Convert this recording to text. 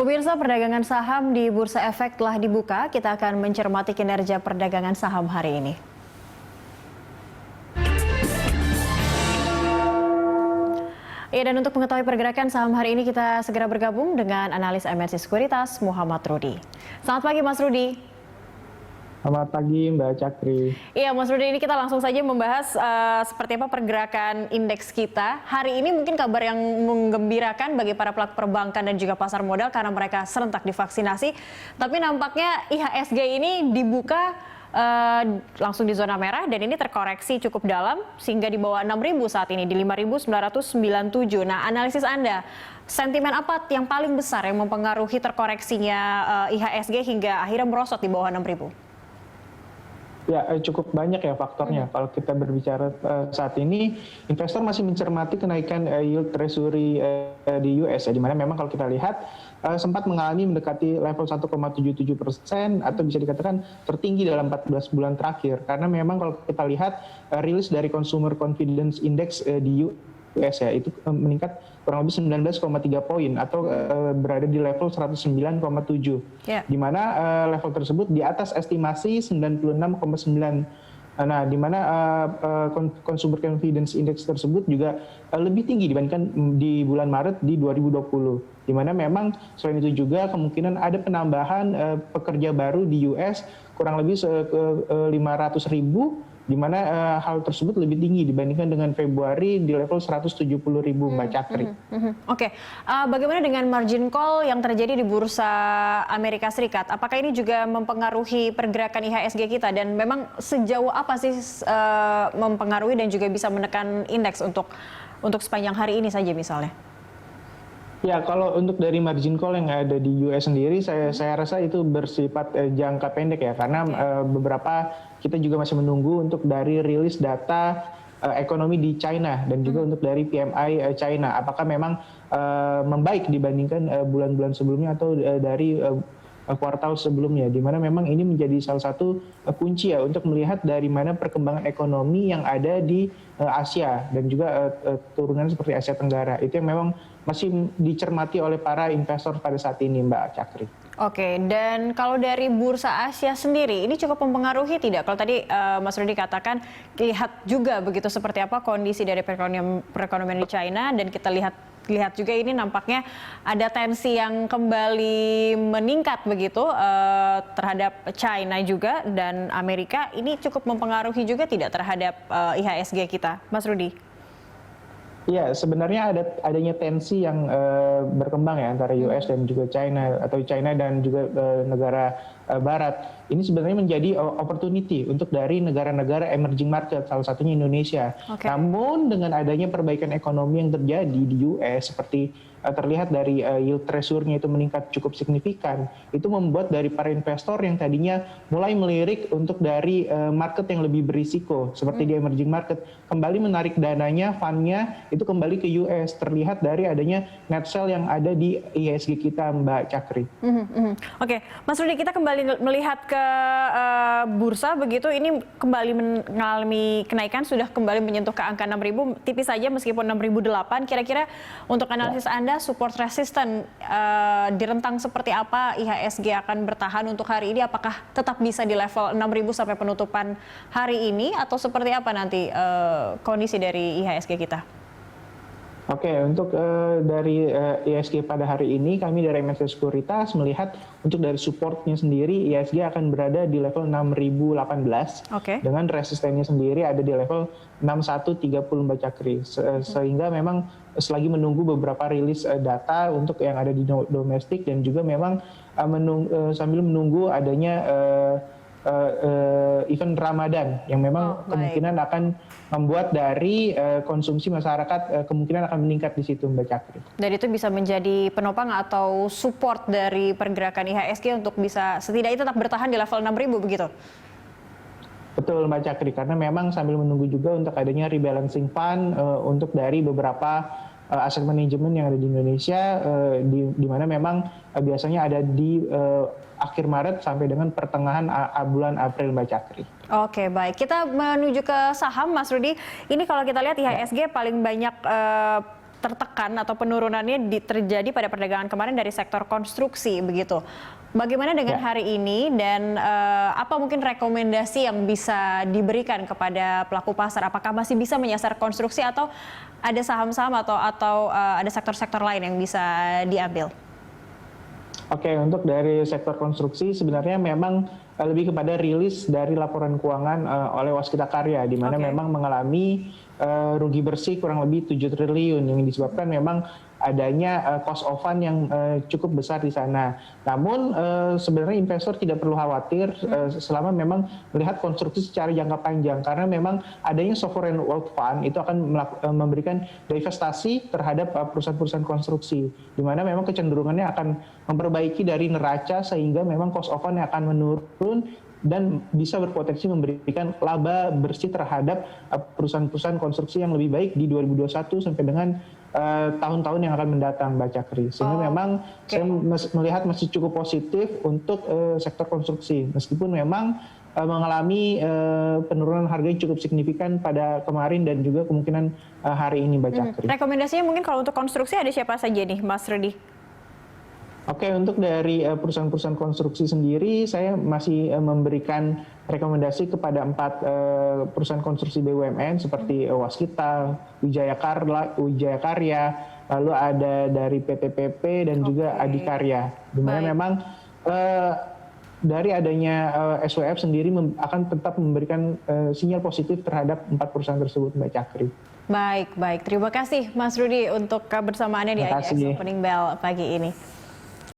Pemirsa, perdagangan saham di Bursa Efek telah dibuka. Kita akan mencermati kinerja perdagangan saham hari ini. Ya, dan untuk mengetahui pergerakan saham hari ini kita segera bergabung dengan analis MNC Sekuritas Muhammad Rudi. Selamat pagi Mas Rudi. Selamat pagi Mbak Cakri. Iya Mas Rudi, ini kita langsung saja membahas seperti apa pergerakan indeks kita. Hari ini mungkin kabar yang menggembirakan bagi para pelaku perbankan dan juga pasar modal karena mereka serentak divaksinasi. Tapi nampaknya IHSG ini dibuka langsung di zona merah dan ini terkoreksi cukup dalam sehingga di bawah 6.000 saat ini di 5.997. Nah, analisis Anda, sentimen apa yang paling besar yang mempengaruhi terkoreksinya IHSG hingga akhirnya merosot di bawah 6.000? Ya, cukup banyak ya faktornya. Kalau kita berbicara saat ini, investor masih mencermati kenaikan yield treasury di US, di mana memang kalau kita lihat sempat mengalami mendekati level 1,77% atau bisa dikatakan tertinggi dalam 14 bulan terakhir. Karena memang kalau kita lihat rilis dari Consumer Confidence Index di US itu meningkat kurang lebih 19,3 poin atau berada di level 109,7. Di mana level tersebut di atas estimasi 96,9. Nah, di mana Consumer Confidence Index tersebut juga lebih tinggi dibandingkan di bulan Maret di 2020. Di mana memang selain itu juga kemungkinan ada penambahan pekerja baru di US kurang lebih 500.000, di mana hal tersebut lebih tinggi dibandingkan dengan Februari di level 170.000 Mbak Cakri. Oke. Bagaimana dengan margin call yang terjadi di Bursa Amerika Serikat? Apakah ini juga mempengaruhi pergerakan IHSG kita dan memang sejauh apa sih mempengaruhi dan juga bisa menekan indeks untuk sepanjang hari ini saja misalnya? Ya, kalau untuk dari margin call yang ada di US sendiri, saya rasa itu bersifat jangka pendek ya, karena beberapa kita juga masih menunggu untuk dari rilis data ekonomi di China dan juga untuk dari PMI China. Apakah memang membaik dibandingkan bulan-bulan sebelumnya atau dari kuartal sebelumnya, di mana memang ini menjadi salah satu kunci ya untuk melihat dari mana perkembangan ekonomi yang ada di Asia dan juga turunan seperti Asia Tenggara. Itu yang memang masih dicermati oleh para investor pada saat ini, Mbak Cakri. Oke, dan kalau dari Bursa Asia sendiri, ini cukup mempengaruhi tidak? Kalau tadi Mas Rudi katakan, lihat juga begitu seperti apa kondisi dari perekonomian di China, dan kita lihat juga ini nampaknya ada tensi yang kembali meningkat begitu terhadap China juga dan Amerika. Ini cukup mempengaruhi juga tidak terhadap IHSG kita, Mas Rudi? Ya, sebenarnya adanya tensi yang berkembang ya antara US dan juga China atau China dan juga negara Barat. Ini sebenarnya menjadi opportunity untuk dari negara-negara emerging market, salah satunya Indonesia. Namun dengan adanya perbaikan ekonomi yang terjadi di US seperti terlihat dari yield treasury-nya itu meningkat cukup signifikan, itu membuat dari para investor yang tadinya mulai melirik untuk dari market yang lebih berisiko seperti di emerging market, kembali menarik dananya, fund-nya itu kembali ke US, terlihat dari adanya net sell yang ada di IHSG kita, Mbak Cakri. Oke, Mas Rudi, kita kembali melihat ke bursa begitu, ini kembali mengalami kenaikan, sudah kembali menyentuh ke angka 6.000, tipis saja meskipun 6.008. Kira-kira untuk analisis Anda, support resisten di rentang seperti apa IHSG akan bertahan untuk hari ini? Apakah tetap bisa di level 6.000 sampai penutupan hari ini atau seperti apa nanti kondisi dari IHSG kita? Oke, untuk dari IHSG pada hari ini, kami dari MNC Sekuritas melihat untuk dari supportnya sendiri, IHSG akan berada di level 6.018. Dengan resistennya sendiri ada di level 6130 Mbak Cakri. Sehingga memang selagi menunggu beberapa rilis data untuk yang ada di domestik dan juga memang sambil menunggu adanya event Ramadan yang memang kemungkinan akan membuat dari konsumsi masyarakat kemungkinan akan meningkat di situ, Mbak Cakri. Dan itu bisa menjadi penopang atau support dari pergerakan IHSG untuk bisa setidaknya tetap bertahan di level 6.000 begitu? Betul Mbak Cakri, karena memang sambil menunggu juga untuk adanya rebalancing fund untuk dari beberapa aset manajemen yang ada di Indonesia, di mana memang biasanya ada di akhir Maret sampai dengan pertengahan bulan April, Mbak Cakri. Oke, baik. Kita menuju ke saham, Mas Rudi. Ini kalau kita lihat IHSG paling banyak tertekan atau penurunannya terjadi pada perdagangan kemarin dari sektor konstruksi begitu. Bagaimana dengan hari ini dan apa mungkin rekomendasi yang bisa diberikan kepada pelaku pasar? Apakah masih bisa menyasar konstruksi atau ada saham-saham atau ada sektor-sektor lain yang bisa diambil? Oke, untuk dari sektor konstruksi sebenarnya memang lebih kepada rilis dari laporan keuangan oleh Waskita Karya, di mana memang mengalami rugi bersih kurang lebih 7 triliun yang disebabkan memang adanya cost of fund yang cukup besar di sana. Namun sebenarnya investor tidak perlu khawatir selama memang melihat konstruksi secara jangka panjang, karena memang adanya sovereign wealth fund itu akan memberikan divestasi terhadap perusahaan-perusahaan konstruksi, di mana memang kecenderungannya akan memperbaiki dari neraca sehingga memang cost of fund akan menurun dan bisa berpotensi memberikan laba bersih terhadap perusahaan-perusahaan konstruksi yang lebih baik di 2021 sampai dengan tahun-tahun yang akan mendatang, Mbak Cakri. Sehingga memang saya melihat masih cukup positif untuk sektor konstruksi, meskipun memang mengalami penurunan harga yang cukup signifikan pada kemarin dan juga kemungkinan hari ini, Mbak Cakri. Rekomendasinya mungkin kalau untuk konstruksi ada siapa saja nih, Mas Rudy? Oke, untuk dari perusahaan-perusahaan konstruksi sendiri, saya masih memberikan rekomendasi kepada 4 perusahaan konstruksi BUMN seperti Waskita, Wijaya Karya, lalu ada dari PTPP dan juga Adikarya, di mana memang dari adanya SWF sendiri akan tetap memberikan sinyal positif terhadap 4 perusahaan tersebut, Mbak Cakri. Baik. Terima kasih Mas Rudy untuk kebersamaannya di IDX Opening Bell pagi ini.